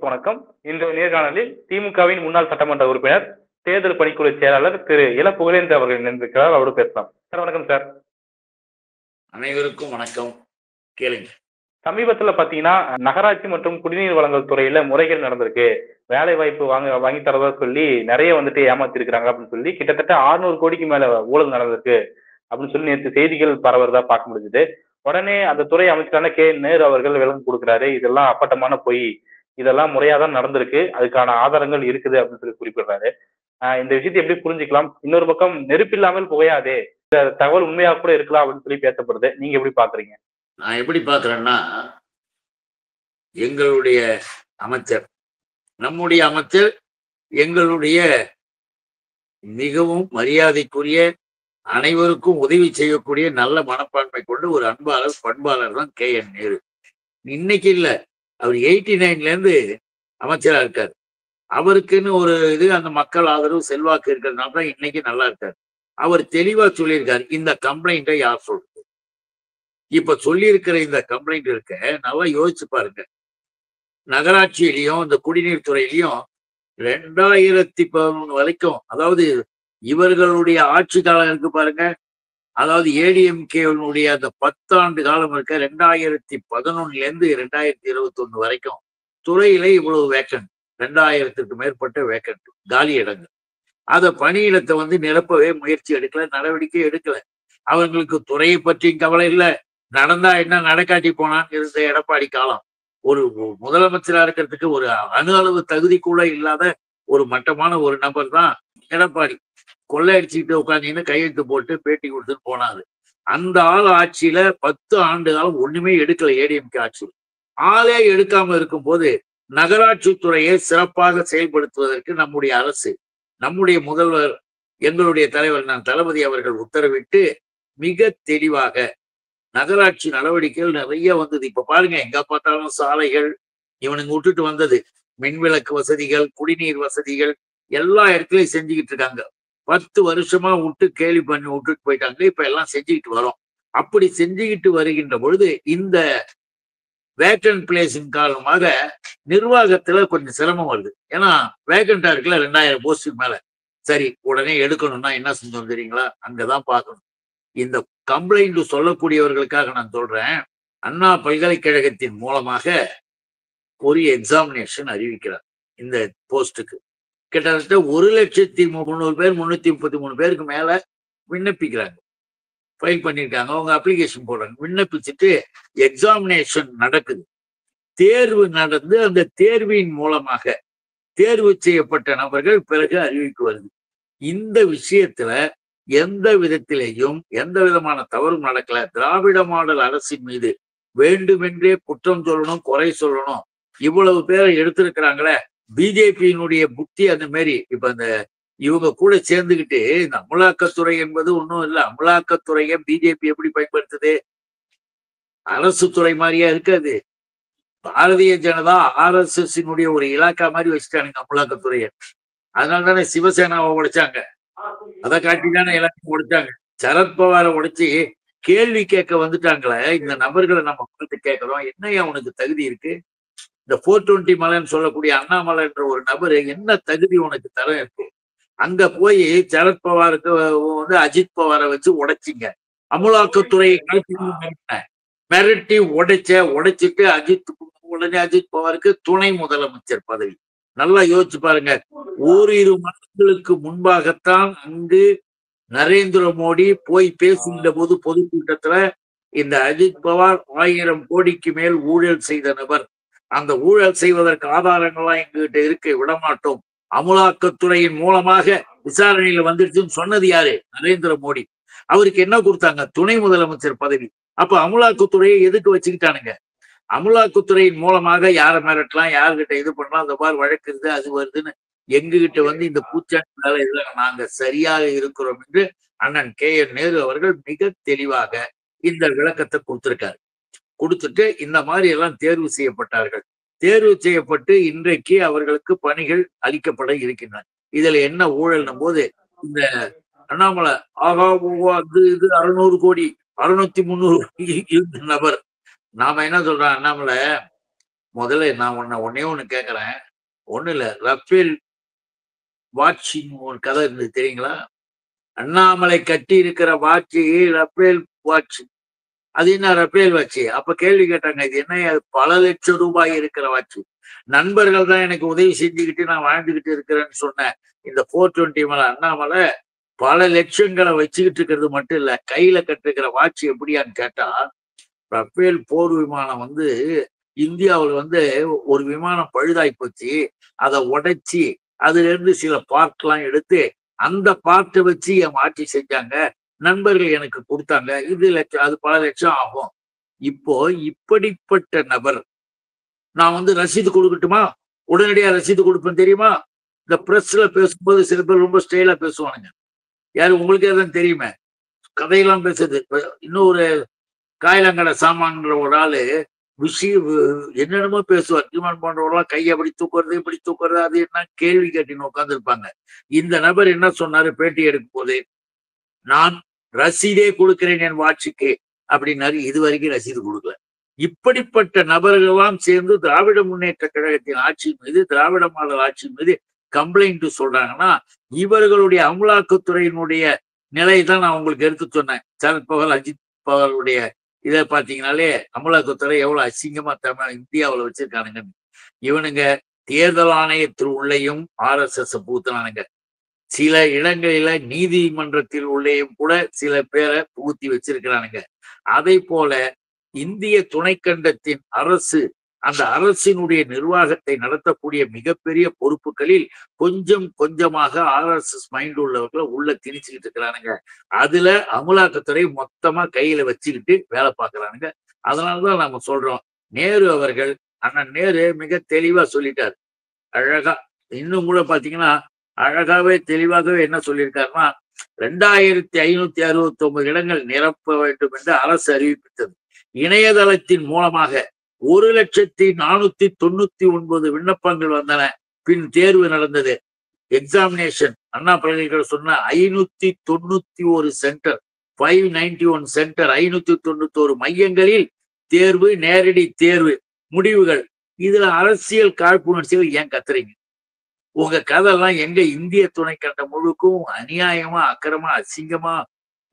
வணக்கம். இன்றைய நேர்காணலில் திமுகவின் முன்னாள் சட்டமன்ற உறுப்பினர், தேர்தல் பணிக்குழு செயலாளர் திரு இல. புகழேந்தி அவர்கள் இணைந்திருக்கிறார். அவரோடு பேசலாம். சார் வணக்கம் சார். அனைவருக்கும் வணக்கம். கேளுங்க. சமீபத்துல பாத்தீங்கன்னா நகராட்சி மற்றும் குடிநீர் வழங்கல் துறையில முறைகள் நடந்திருக்கு. வேலை வாய்ப்பு வாங்கி தரதா சொல்லி நிறைய ஏமாத்தி இருக்காங்க அப்படின்னு சொல்லி கிட்டத்தட்ட 600 கோடிக்கு மேல ஊழல் நடந்திருக்கு அப்படின்னு சொல்லி நேற்று செய்திகள் பரவுறதா பார்க்க முடிஞ்சது. உடனே அந்த துறை அமைச்சரான நேரு அவர்கள் விளக்கம் கொடுக்கிறாரு. இதெல்லாம் அப்பட்டமான பொய், இதெல்லாம் முறையாதான் நடந்திருக்கு, அதுக்கான ஆதாரங்கள் இருக்குது அப்படின்னு சொல்லி குறிப்பிடுறாரு. இந்த விஷயத்தை எப்படி புரிஞ்சுக்கலாம்? இன்னொரு பக்கம் நெருப்பில்லாமல் புகையாதே, இந்த தகவல் உண்மையா கூட இருக்கலாம் அப்படின்னு சொல்லி பேசப்படுது. நீங்க எப்படி பாக்குறீங்க? நான் எப்படி பாக்குறேன்னா, எங்களுடைய அமைச்சர், நம்முடைய அமைச்சர், எங்களுடைய மிகவும் மரியாதைக்குரிய, அனைவருக்கும் உதவி செய்யக்கூடிய நல்ல மனப்பான்மை கொண்டு ஒரு அன்பாளர், பண்பாளர் தான் நேரு. இன்னைக்கு இல்ல, அவர் 89ல இருந்து அமைச்சரா இருக்காரு. அவருக்குன்னு ஒரு இது, அந்த மக்கள் ஆதரவு, செல்வாக்கு இருக்கிறதுனால தான் இன்னைக்கு நல்லா இருக்காரு. அவர் தெளிவா சொல்லியிருக்காரு, இந்த கம்ப்ளைண்ட்டை யார் சொல்றது. இப்ப சொல்லியிருக்கிற இந்த கம்ப்ளைண்ட் இருக்க நல்லா யோசிச்சு பாருங்க. நகராட்சியிலையும் இந்த குடிநீர் துறையிலையும் 2011 வரைக்கும், அதாவது இவர்களுடைய ஆட்சி காலம் இருக்கு பாருங்க, அதாவது ஏடிஎம்கேனுடைய அந்த 10 ஆண்டு காலம் இருக்க 2011 இருந்து 2021 வரைக்கும் துறையில இவ்வளவு வேக்கன்ட், 2000க்கு மேற்பட்ட வேக்கன்ட், காலி இடங்கள். அத பணியிடத்தை நிரப்பவே முயற்சி எடுக்கல, நடவடிக்கை எடுக்கல. அவங்களுக்கு துறையை பற்றியும் கவலை இல்லை, நடந்தா என்ன நடக்காட்டி போனான்னு இருந்த எடப்பாடி காலம். ஒரு முதலமைச்சரா இருக்கிறதுக்கு ஒரு அணு அளவு தகுதி கூட இல்லாத ஒரு மட்டமான ஒரு நபர் தான் எடப்பாடி. கொள்ளையடிச்சுக்கிட்டு உட்காந்து கையெழுத்து போட்டு பேட்டி கொடுத்துட்டு போனாரு. அந்த ஆள் ஆட்சியில 10 ஆண்டு காலம் ஒண்ணுமே எடுக்கல. ஏடிஎம்கே ஆட்சி ஆளே எடுக்காம இருக்கும் போது நகராட்சி துறையை சிறப்பாக செயல்படுத்துவதற்கு நம்முடைய அரசு, நம்முடைய முதல்வர், எங்களுடைய தலைவர் நான் தளபதி அவர்கள் உத்தரவிட்டு மிக தெளிவாக நகராட்சி நடவடிக்கைகள் நிறைய வந்தது. இப்ப பாருங்க, எங்க பார்த்தாலும் சாலைகள் இவனுங்க விட்டுட்டு வந்தது, மின்விளக்கு வசதிகள், குடிநீர் வசதிகள் எல்லா இடத்துலயும் செஞ்சுக்கிட்டு இருக்காங்க. 10 வருஷமா விட்டு கேலி பண்ணி விட்டுட்டு போயிட்டாங்க. இப்ப எல்லாம் செஞ்சுக்கிட்டு வரோம். அப்படி செஞ்சுக்கிட்டு வருகின்ற பொழுது இந்த வேக்கன்ட் பிளேஸின் காரணமாக நிர்வாகத்துல கொஞ்சம் சிரமம் வருது. ஏன்னா வேக்கண்டா இருக்குல்ல, 2000 போஸ்டுக்கு மேல. சரி, உடனே எடுக்கணும்னா என்ன செஞ்சோம் தெரியுங்களா? அங்கதான் பார்க்கணும். இந்த கம்ப்ளைண்ட் சொல்லக்கூடியவர்களுக்காக நான் சொல்றேன், அண்ணா பல்கலைக்கழகத்தின் மூலமாக ஒரு எக்ஸாமினேஷன் அறிவிக்கிறார். இந்த போஸ்டுக்கு கிட்டத்தட்ட 1,300,000 பேர், 333 பேருக்கு மேல விண்ணப்பிக்கிறாங்க, ஃபைல் பண்ணியிருக்காங்க. அவங்க அப்ளிகேஷன் போடுறாங்க, விண்ணப்பிச்சுட்டு எக்ஸாமினேஷன் நடக்குது. தேர்வு நடந்து அந்த தேர்வின் மூலமாக தேர்வு செய்யப்பட்ட நபர்கள் பிறகு அறிவிப்பு வருது. இந்த விஷயத்துல எந்த விதத்திலேயும் எந்த விதமான தவறும் நடக்கல. திராவிட மாடல் அரசின் மீது வேண்டுமென்றே குற்றம் சொல்லணும், குறை சொல்லணும். இவ்வளவு பேரை எடுத்திருக்கிறாங்களே, பிஜேபியினுடைய புத்தி அந்த மாதிரி. இப்ப அந்த இவங்க கூட சேர்ந்துகிட்டு இந்த அமலாக்கத்துறை என்பது ஒன்றும் இல்லை. அமலாக்கத்துறையை பிஜேபி எப்படி பயன்படுத்துது? அரசு துறை மாதிரியா இருக்காது. பாரதிய ஜனதா RSS ஒரு இலாக்கா மாதிரி வச்சுட்டானுங்க அமலாக்கத்துறையை. அதனால தானே சிவசேனாவை உடைச்சாங்க, அதை காட்டிதானே எல்லாத்தையும் உடைச்சாங்க. சரத்பவாரை உடைச்சு கேள்வி கேட்க வந்துட்டாங்களே. இந்த நபர்களை நம்ம பார்த்து கேட்கிறோம், என்னையா உனக்கு தகுதி இருக்கு? இந்த 420 மலைன்னு சொல்லக்கூடிய அண்ணாமலை என்ற ஒரு நபரு என்ன தகுதி உனக்கு தர இருக்கு? அங்க போய் சரத்பவாருக்கு அஜித் பவாரை வச்சு உடைச்சிங்க. அமலாக்கத்துறையை மிரட்டி உடைச்சிட்டு உடனே அஜித் பவாருக்கு துணை முதலமைச்சர் பதவி. நல்லா யோசிச்சு பாருங்க. ஓரிரு மாதங்களுக்கு முன்பாகத்தான் அங்கு நரேந்திர மோடி போய் பேசுகின்ற போது பொதுக்கூட்டத்துல இந்த அஜித் பவார் 1000 கோடிக்கு மேல் ஊழல் செய்த நபர், அந்த ஊழல் செய்வதற்கு ஆதாரங்கள்லாம் எங்ககிட்ட இருக்கு, விடமாட்டோம், அமலாக்கத்துறையின் மூலமாக விசாரணையில வந்துருச்சுன்னு சொன்னது யாரு? நரேந்திர மோடி. அவருக்கு என்ன கொடுத்தாங்க? துணை முதலமைச்சர் பதவி. அப்ப அமலாக்கத்துறையை எதுக்கு வச்சுக்கிட்டானுங்க? அமலாக்கத்துறையின் மூலமாக யாரை மிரட்டலாம், யாருகிட்ட இது பண்ணலாம், அந்த மாதிரி வழக்கு இருந்து அது வருதுன்னு எங்ககிட்ட இந்த பூச்சாண்டி வேலை இதுல நாங்க சரியாக இருக்கிறோம் என்று அண்ணன் நேரு அவர்கள் மிக தெளிவாக இந்த விளக்கத்தை கொடுத்திருக்காரு. கொடுத்துட்டு இந்த மாதிரி எல்லாம் தேர்வு செய்யப்பட்டார்கள். தேர்வு செய்யப்பட்டு இன்றைக்கு அவர்களுக்கு பணிகள் அளிக்கப்பட இருக்கின்றன. இதுல என்ன ஊழல்னும் போது இந்த அண்ணாமலை இது 600 கோடி 600 300 நபர். நாம என்ன சொல்றோம்? அண்ணாமலை முதல்ல நான் ஒன்னே ஒண்ணு கேட்கறேன். ஒண்ணு இல்ல, ரஃபேல் வாட்சின்னு ஒரு கதை இருந்தது தெரியுங்களா? அண்ணாமலை கட்டி இருக்கிற வாட்சி ரஃபேல் வாட்ச். அது என்ன ரஃபேல் வாட்சி? அப்ப கேள்வி கேட்டாங்க, இது என்ன அது பல லட்சம் ரூபாய் இருக்கிற வாட்சி. நண்பர்கள் தான் எனக்கு உதவி செஞ்சுக்கிட்டு நான் வாழ்ந்துகிட்டு இருக்கிறேன்னு சொன்னேன். இந்த 420 மேல அண்ணாமலை பல லட்சங்களை வச்சுக்கிட்டு இருக்கிறது மட்டும் இல்ல, கையில கட்டிருக்கிற வாட்சி எப்படியான்னு கேட்டா, ரஃபேல் போர் விமானம் வந்து இந்தியாவில் வந்து ஒரு விமானம் பழுதாய் போச்சு. அதை உடைச்சி அதுல இருந்து சில பார்ட் எல்லாம் எடுத்து அந்த பார்ட்டை வச்சு என் ஆட்சி செஞ்சாங்க. நண்பர்கள் எனக்கு கொடுத்தாங்க. இது லட்சம், அது பல லட்சம் ஆகும். இப்போ இப்படிப்பட்ட நபர் நான் வந்து ரசீது கொடுக்கட்டுமா? உடனடியா ரசீது கொடுப்பேன் தெரியுமா? இந்த பிரஸ்ல பேசும்போது சில பேர் ரொம்ப ஸ்டைலா பேசுவானுங்க. யாரு உங்களுக்கே தான் தெரியுமே, கதையெல்லாம் பேசுறது. இன்னொரு காயலங்கடை சாமான்ன்ற ஒரு ஆளு விஷயம் என்னென்னமோ பேசுவார். டிமாண்ட் பண்றவங்களாம் கையை அப்படி தூக்குறது இப்படி தூக்குறது, அது என்ன கேள்வி கேட்டின்னு உட்கார்ந்து இருப்பாங்க. இந்த நபர் என்ன சொன்னாரு பேட்டி எடுக்கும் போது, நான் ரசீதே கொடுக்கிறேன் என் வாட்சிக்கு அப்படின்னாரு. இது வரைக்கும் ரசீது கொடுக்கல. இப்படிப்பட்ட நபர்கள் எல்லாம் சேர்ந்து திராவிட முன்னேற்ற கழகத்தின் ஆட்சி மீது, திராவிட மாடல் ஆட்சி மீது கம்ப்ளைண்ட் சொல்றாங்கன்னா, இவர்களுடைய அமலாக்கத்துறையினுடைய நிலை தான் நான் உங்களுக்கு எடுத்து சொன்னேன். சரத் பவார், அஜித் பவாருடைய இதை பார்த்தீங்கன்னாலே அமலாக்கத்துறை எவ்வளவு அசிங்கமா இந்தியாவில் வச்சிருக்கானுங்கன்னு. இவனுங்க தேர்தல் ஆணையத்தில் உள்ளேயும் RSS பூத்துனானுங்க. சில இடங்களில நீதிமன்றத்தில் உள்ளேயும் கூட சில பேரை புகுத்தி வச்சிருக்கிறானுங்க. அதை போல இந்திய துணைக்கண்டத்தின் அரசு, அந்த அரசினுடைய நிர்வாகத்தை நடத்தக்கூடிய மிகப்பெரிய பொறுப்புகளில் கொஞ்சம் கொஞ்சமாக RSS மைண்ட் உள்ளவர்களை உள்ள திணிச்சுக்கிட்டு இருக்கிறானுங்க. அதுல அமலாக்கத்துறை மொத்தமா கையில வச்சுக்கிட்டு வேலை பார்க்கறானுங்க. அதனாலதான் நம்ம சொல்றோம், நேரு அவர்கள், அண்ணன் நேரு மிக தெளிவா சொல்லிட்டார். அழகா இன்னும் கூட பாத்தீங்கன்னா அழகாவே தெளிவாகவே என்ன சொல்லியிருக்காருன்னா, 2569 இடங்கள் நிரப்ப வேண்டும் என்று அரசு அறிவித்தது. இணையதளத்தின் மூலமாக 1,499 விண்ணப்பங்கள் வந்தன. பின் தேர்வு நடந்தது. எக்ஸாமினேஷன் அண்ணா பல்கலைக்கழகம் சொன்ன 591 சென்டர், 591 சென்டர், 591 மையங்களில் தேர்வு, நேரடி தேர்வு முடிவுகள். இதுல அரசியல் காழ்ப்புணர்ச்சிகள் ஏன் கத்துறீங்க? உங்க கதையெல்லாம் எங்க இந்திய துணைக்கண்ட முழுக்கும் அநியாயமா அக்கிரமா அசிங்கமா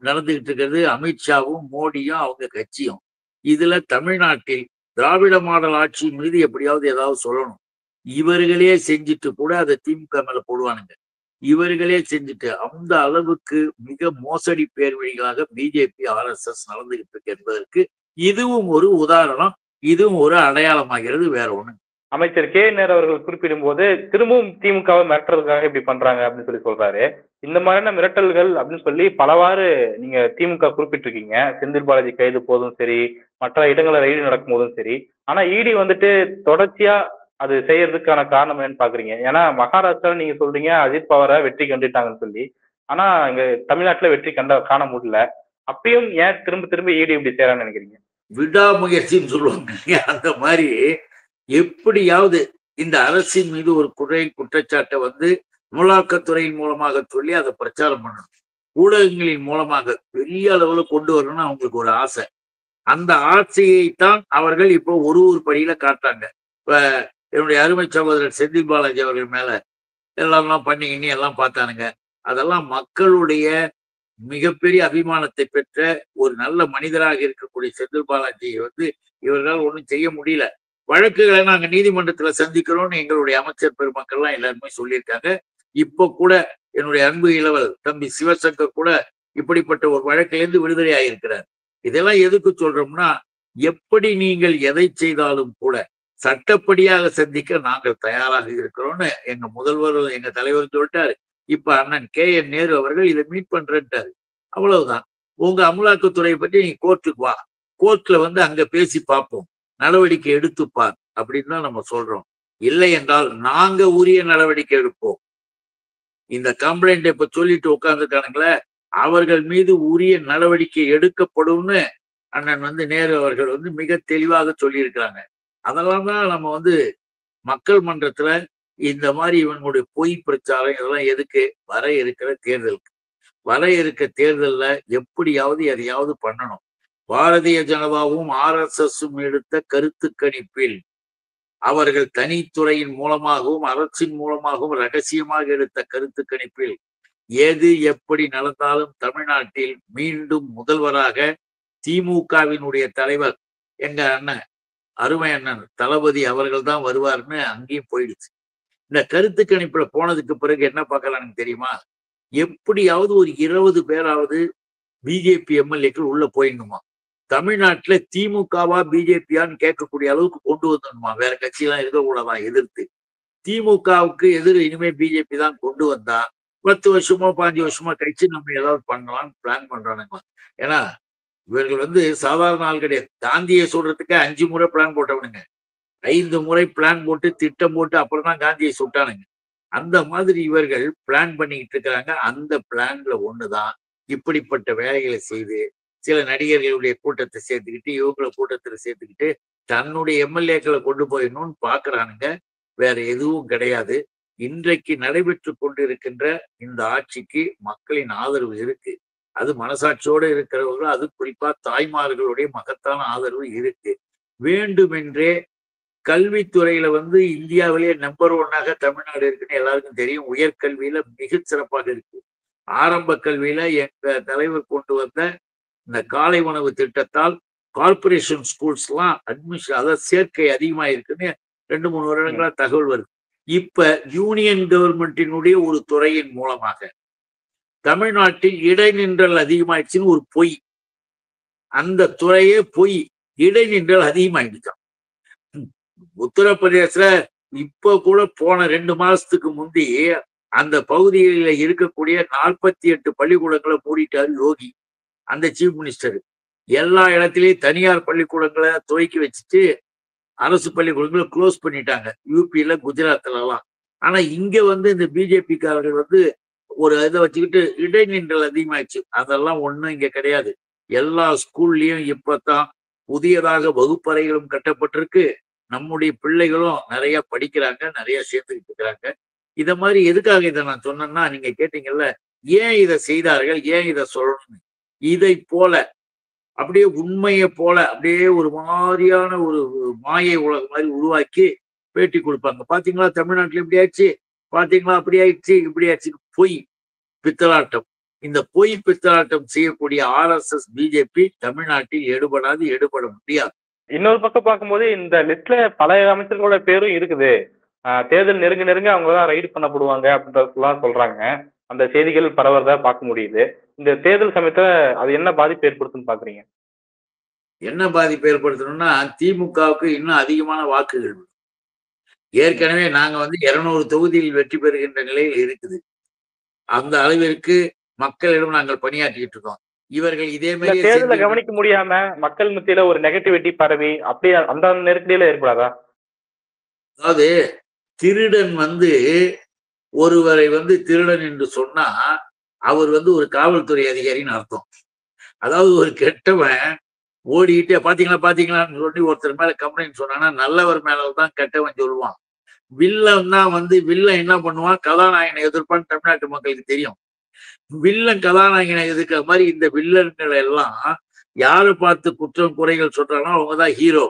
நடந்துகிட்டு இருக்கிறது அமித்ஷாவும் மோடியும் அவங்க கட்சியும். இதுல தமிழ்நாட்டில் திராவிட மாடல் ஆட்சி மீது எப்படியாவது ஏதாவது சொல்லணும். இவர்களே செஞ்சுட்டு கூட அதை திமுக மேல போடுவானுங்க. இவர்களே செஞ்சுட்டு அந்த அளவுக்கு மிக மோசடி பேர் வழிகளாக பிஜேபி RSS நடந்துகிட்டு இருக்கு என்பதற்கு இதுவும் ஒரு உதாரணம், இதுவும் ஒரு அடையாளமாகிறது, வேற ஒண்ணு. அமைச்சர் நேரு அவர்கள் குறிப்பிடும் போது திரும்பவும் திமுகவை மிரட்டுறதுக்காக இப்படி பண்றாங்க அப்படின்னு சொல்லி சொல்றாரு. இந்த மாதிரியான மிரட்டல்கள் அப்படின்னு சொல்லி பலவாறு நீங்க திமுக குறிப்பிட்டிருக்கீங்க. செந்தில் பாலாஜி கைது போதும் சரி, மற்ற இடங்களை ரெய்டு நடக்கும் போதும் சரி. ஆனா இடி வந்துட்டு தொடர்ச்சியா அது செய்யறதுக்கான காரணம் என்னன்னு பாக்குறீங்க? ஏன்னா மகாராஷ்டிரால நீங்க சொல்றீங்க அஜித் பவாரை வெற்றி கண்டுட்டாங்கன்னு சொல்லி. ஆனா இங்க தமிழ்நாட்டுல வெற்றி காண முடியல. அப்பயும் ஏன் திரும்ப திரும்ப இடி இப்படி செய்யறான்னு நினைக்கிறீங்க? விடாமுயற்சின்னு சொல்லுவாங்க. அந்த மாதிரி எப்படியாவது இந்த அரசின் மீது ஒரு குற்றச்சாட்டை வந்து அமலாக்கத்துறையின் மூலமாக சொல்லி அதை பிரச்சாரம் பண்ணணும். ஊடகங்களின் மூலமாக பெரிய அளவுல கொண்டு வரணும்னு அவங்களுக்கு ஒரு ஆசை. அந்த ஆசையைத்தான் அவர்கள் இப்போ ஒரு படியில காட்டாங்க. இப்ப என்னுடைய அருமை சகோதரர் செந்தில் பாலாஜி அவர்கள் மேல எல்லாம் பண்ணிக்கின்னு எல்லாம் பார்த்தானுங்க. அதெல்லாம் மக்களுடைய மிகப்பெரிய அபிமானத்தை பெற்ற ஒரு நல்ல மனிதராக இருக்கக்கூடிய செந்தில் பாலாஜியை வந்து இவர்களால் ஒன்றும் செய்ய முடியல. வழக்குகளை நாங்க நீதிமன்றத்துல சந்திக்கிறோம்னு எங்களுடைய அமைச்சர் பெருமக்கள்லாம் எல்லாருமே சொல்லியிருக்காங்க. இப்போ கூட என்னுடைய அன்பு இளவல் தம்பி சிவசங்கர் கூட இப்படிப்பட்ட ஒரு வழக்கிலிருந்து விடுதலை ஆகியிருக்கிறார். இதெல்லாம் எதுக்கு சொல்றோம்னா, எப்படி நீங்கள் எதை செய்தாலும் கூட சட்டப்படியாக சந்திக்க நாங்கள் தயாராக இருக்கிறோம்னு எங்க முதல்வர், எங்க தலைவர் சொல்லிட்டாரு. இப்ப அண்ணன் KN நேரு அவர்கள் இதை மீட் பண்றேன்ட்டாரு. அவ்வளவுதான். உங்க அமலாக்கத்துறையை பற்றி நீ கோர்ட்டுக்கு வா, கோர்ட்ல வந்து அங்க பேசி பார்ப்போம், நடவடிக்கை எடுத்துப்பார் அப்படின்னு தான் நம்ம சொல்றோம். இல்லை என்றால் நாங்க உரிய நடவடிக்கை எடுப்போம். இந்த கம்ப்ளைண்ட் இப்ப சொல்லிட்டு உட்கார்ந்துருக்கானுங்களே, அவர்கள் மீது உரிய நடவடிக்கை எடுக்கப்படும்னு அண்ணன் வந்து நேரு அவர்கள் வந்து மிக தெளிவாக சொல்லியிருக்கிறாங்க. அதெல்லாம் தான் நம்ம வந்து மக்கள் மன்றத்துல இந்த மாதிரி இவனுடைய பொய் பிரச்சாரம் இதெல்லாம் எதுக்கு? வர இருக்கிற தேர்தலுக்கு. வர இருக்க தேர்தல்ல எப்படியாவது எதையாவது பண்ணணும். பாரதிய ஜனதாவும் RSSும் எடுத்த கருத்து கணிப்பில் அவர்கள் தனித்துறையின் மூலமாகவும் அரசின் மூலமாகவும் ரகசியமாக எடுத்த கருத்து கணிப்பில் எது எப்படி நடந்தாலும் தமிழ்நாட்டில் மீண்டும் முதல்வராக திமுகவினுடைய தலைவர் எங்க அண்ணன் அருமை அண்ணன் தளபதி அவர்கள் தான் வருவார்னு அங்கேயும் போயிடுச்சு. இந்த கருத்து கணிப்புல போனதுக்கு பிறகு என்ன பார்க்கலாம்னு தெரியுமா? எப்படியாவது ஒரு 20 பேராவது பிஜேபி எம்எல்ஏக்கள் உள்ள போயிடணுமா? தமிழ்நாட்டுல திமுகவா பிஜேபியான்னு கேட்கக்கூடிய அளவுக்கு கொண்டு வந்துடணுமா? வேற கட்சியெல்லாம் இருக்கக்கூடாதான் எதிர்த்து. திமுகவுக்கு எதிர் இனிமே பிஜேபி தான் கொண்டு வந்தா 10 வருஷமோ 15 வருஷமோ கழிச்சு நம்ம ஏதாவது பண்ணலாம்னு பிளான் பண்றானுங்க. ஏன்னா இவர்கள் சாதாரண ஆள் கிடையாது. காந்தியை சொல்றதுக்கு 5 முறை பிளான் போட்டவனுங்க, 5 முறை பிளான் போட்டு திட்டம் போட்டு அப்புறம் தான் காந்தியை சுட்டானுங்க. அந்த மாதிரி இவர்கள் பிளான் பண்ணிக்கிட்டு இருக்கிறாங்க. அந்த பிளான்ல ஒண்ணுதான் இப்படிப்பட்ட வேலைகளை செய்து சில நடிகர்களுடைய கூட்டத்தை சேர்த்துக்கிட்டு இவங்களை கூட்டத்துல சேர்த்துக்கிட்டு தன்னுடைய எம்எல்ஏக்களை கொண்டு போயிடணும்னு பாக்குறானுங்க. வேற எதுவும் கிடையாது. இன்றைக்கு நடைபெற்று கொண்டிருக்கின்ற இந்த ஆட்சிக்கு மக்களின் ஆதரவு இருக்கு. அது மனசாட்சியோடு இருக்கிறவர்கள், அது குறிப்பா தாய்மார்களுடைய மகத்தான ஆதரவு இருக்கு. வேண்டுமென்றே கல்வித்துறையில இந்தியாவிலேயே நம்பர் 1ஆக தமிழ்நாடு இருக்குன்னு எல்லாருக்கும் தெரியும். உயர்கல்வியில மிக சிறப்பாக இருக்கு. ஆரம்ப கல்வியில எங்க தலைவர் கொண்டு வந்த இந்த காலை உணவு திட்டத்தால் கார்பரேஷன் ஸ்கூல்ஸ் எல்லாம் அட்மிஷன், அதாவது சேர்க்கை அதிகமா இருக்குன்னு 2-3 வருடங்களா தகவல் வருது. இப்ப யூனியன் கவர்மெண்டினுடைய ஒரு துறையின் மூலமாக தமிழ்நாட்டில் இடைநின்றல் அதிகமாயிடுச்சுன்னு ஒரு பொய். அந்த துறையே பொய். இடைநின்றல் அதிகமாயிடுச்சான். உத்தரப்பிரதேசல இப்ப கூட போன 2 மாசத்துக்கு முந்தி அந்த பகுதியில இருக்கக்கூடிய 48 பள்ளிக்கூடங்களை மூடிட்டாரு யோகி, அந்த சீஃப் மினிஸ்டர். எல்லா இடத்திலையும் தனியார் பள்ளிக்கூடங்களை துவக்கி வச்சுட்டு அரசு பள்ளிக்கூடங்களை க்ளோஸ் பண்ணிட்டாங்க, யூபியில குஜராத்ல எல்லாம். ஆனா இங்க இந்த பிஜேபிக்காரர்கள் ஒரு இதை வச்சுக்கிட்டு இடைநின்றல் அதிகமாயிடுச்சு. அதெல்லாம் ஒண்ணும் இங்க கிடையாது. எல்லா ஸ்கூல்லயும் இப்பதான் புதியதாக வகுப்பறைகளும் கட்டப்பட்டிருக்கு. நம்முடைய பிள்ளைகளும் நிறைய படிக்கிறாங்க, நிறைய சேர்த்துக்கிட்டு இருக்கிறாங்க. இத மாதிரி எதுக்காக இதை நான் சொன்னேன்னா, நீங்க கேட்டீங்கல்ல ஏன் இதை செய்தார்கள், ஏன் இதை சொல்லணும்னு. இதை போல அப்படியே உண்மையை போல அப்படியே ஒரு மாதிரியான ஒரு மாயை உலகம் மாதிரி உருவாக்கி பேட்டி கொடுப்பாங்க. பாத்தீங்களா தமிழ்நாட்டுல இப்படி ஆயிடுச்சு, பாத்தீங்களா அப்படி ஆயிடுச்சு, இப்படி ஆயிடுச்சு. பொய் பித்தலாட்டம். இந்த பொய் பித்தலாட்டம் செய்யக்கூடிய RSS பிஜேபி தமிழ்நாட்டில் எடுபடாது, எடுபட முடியாது. இன்னொரு பக்கம் பார்க்கும்போது இந்த லிஸ்ட்ல பல அமைச்சர்களோட பேரும் இருக்குது. தேர்தல் நெருங்க நெருங்க அவங்கதான் ரைடு பண்ணப்படுவாங்க அப்படின்றதுலாம் சொல்றாங்க. அந்த செய்திகள் பரவறதா பார்க்க முடியுது. இந்த தேர்தல் சமயத்துல அது என்ன பாதிப்பு ஏற்படுத்துன்னு பாக்குறீங்க? என்ன பாதிப்பு ஏற்படுத்தணும்னா, திமுகவுக்கு இன்னும் அதிகமான வாக்குகள். ஏற்கனவே நாங்க 200 தொகுதியில் வெற்றி பெறுகின்ற நிலையில் இருக்குது. அந்த அளவிற்கு மக்களிடம் நாங்கள் பணியாற்றிட்டு இருக்கோம். இவர்கள் இதே மாதிரி தேர்தலை கவனிக்க முடியாம மக்கள் மத்தியில ஒரு நெகட்டிவிட்டி பரவி அப்படியே அந்த நெருக்கடியில ஏற்படாதா? அதாவது திருடன் ஒருவரை திருடன் என்று சொன்னா அவர் ஒரு காவல்துறை அதிகாரின்னு அர்த்தம். அதாவது ஒரு கெட்டவன் ஓடிக்கிட்டே பாத்தீங்களா பாத்தீங்களான்னு சொல்லி ஒருத்தர் மேல கம்ப்ளைண்ட் சொன்னான்னா நல்லவர் மேலதான் கெட்டவன் சொல்லுவான். வில்லன் தான் வில்லன் என்ன பண்ணுவான், கதாநாயகனை எதிர்ப்பான்னு தமிழ்நாட்டு மக்களுக்கு தெரியும். வில்லன் கதாநாயகனை எதிர்க்கிற மாதிரி இந்த வில்லன்கள் எல்லாம் யாரை பார்த்து குற்றம் குறைகள் சொல்றாங்களோ அவங்கதான் ஹீரோ.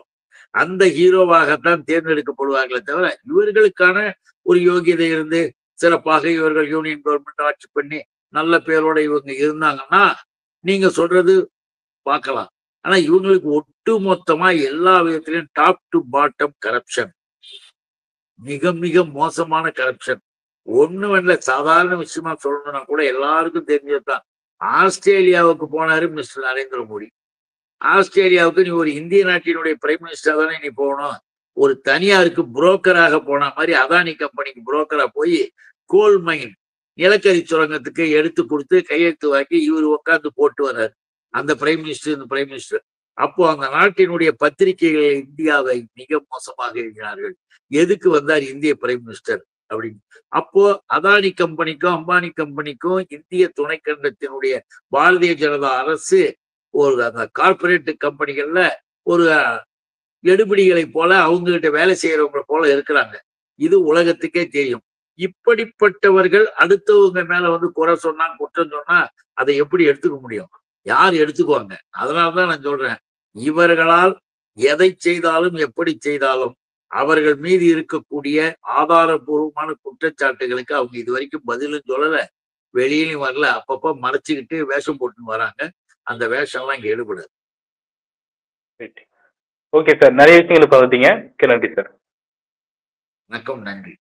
அந்த ஹீரோவாகத்தான் தேர்ந்தெடுக்கப்படுவார்களே தவிர இவர்களுக்கான ஒரு யோகியதை இருந்து சிறப்பாக இவர்கள் யூனியன் கவர்மெண்ட் ஆட்சி பண்ணி நல்ல பேரோட இவங்க இருந்தாங்கன்னா நீங்க சொல்றது பார்க்கலாம். ஆனா இவங்களுக்கு ஒட்டு மொத்தமா எல்லா விதத்திலையும் டாப் டு பாட்டம் கரப்ஷன், மிக மிக மோசமான கரப்ஷன். ஒண்ணும் இல்ல, சாதாரண விஷயமா சொல்லணும்னா கூட எல்லாருக்கும் தெரிஞ்சதுதான். ஆஸ்திரேலியாவுக்கு போனாரு மிஸ்டர் நரேந்திர மோடி. ஆஸ்திரேலியாவுக்கு நீ ஒரு இந்திய நாட்டினுடைய பிரைம் மினிஸ்டர் தானே நீ போகணும். ஒரு தனியாருக்கு புரோக்கராக போன மாதிரி அதானி கம்பெனிக்கு புரோக்கரா போய் கோல் மைன் நிலக்கரி சுரங்கத்துக்கு எடுத்து கொடுத்து கையெழுத்து வாங்கி இவர் உட்காந்து போட்டு வர்றாரு அந்த பிரைம் மினிஸ்டர், இந்த பிரைம் மினிஸ்டர். அப்போ அந்த நாட்டினுடைய பத்திரிகைகள் இந்தியாவை மிக மோசமாக எழுதினார்கள். எதுக்கு வந்தார் இந்திய பிரைம் மினிஸ்டர் அப்படின்னு. அப்போ அதானி கம்பெனிக்கும் அம்பானி கம்பெனிக்கும் இந்திய துணைக்கண்டத்தினுடைய பாரதிய ஜனதா அரசு ஒரு அந்த கார்பரேட் கம்பெனிகள்ல ஒரு எடுபிடிகளை போல அவங்க கிட்ட வேலை செய்யறவங்களை போல இருக்கிறாங்க. இது உலகத்துக்கே தெரியும். இப்படிப்பட்டவர்கள் அடுத்தவங்க மேல குறை சொன்னா குற்றம் சொன்னா அதை எப்படி எடுத்துக்க முடியும்? யார் எடுத்துக்குவாங்க? அதனாலதான் நான் சொல்றேன், இவர்களால் எதை செய்தாலும் எப்படி செய்தாலும் அவர்கள் மீது இருக்கக்கூடிய ஆதாரபூர்வமான குற்றச்சாட்டுகளுக்கு அவங்க இது வரைக்கும் பதிலும் சொல்லல, வெளியிலும் வரல. அப்பப்ப மறைச்சுக்கிட்டு வேஷம் போட்டுன்னு வராங்க. அந்த வேஷம் எல்லாம் இங்க எடுபடாது. ஓகே சார், நிறைய விஷயங்களை பகிர்ந்தீங்க. நன்றி சார். வணக்கம், நன்றி.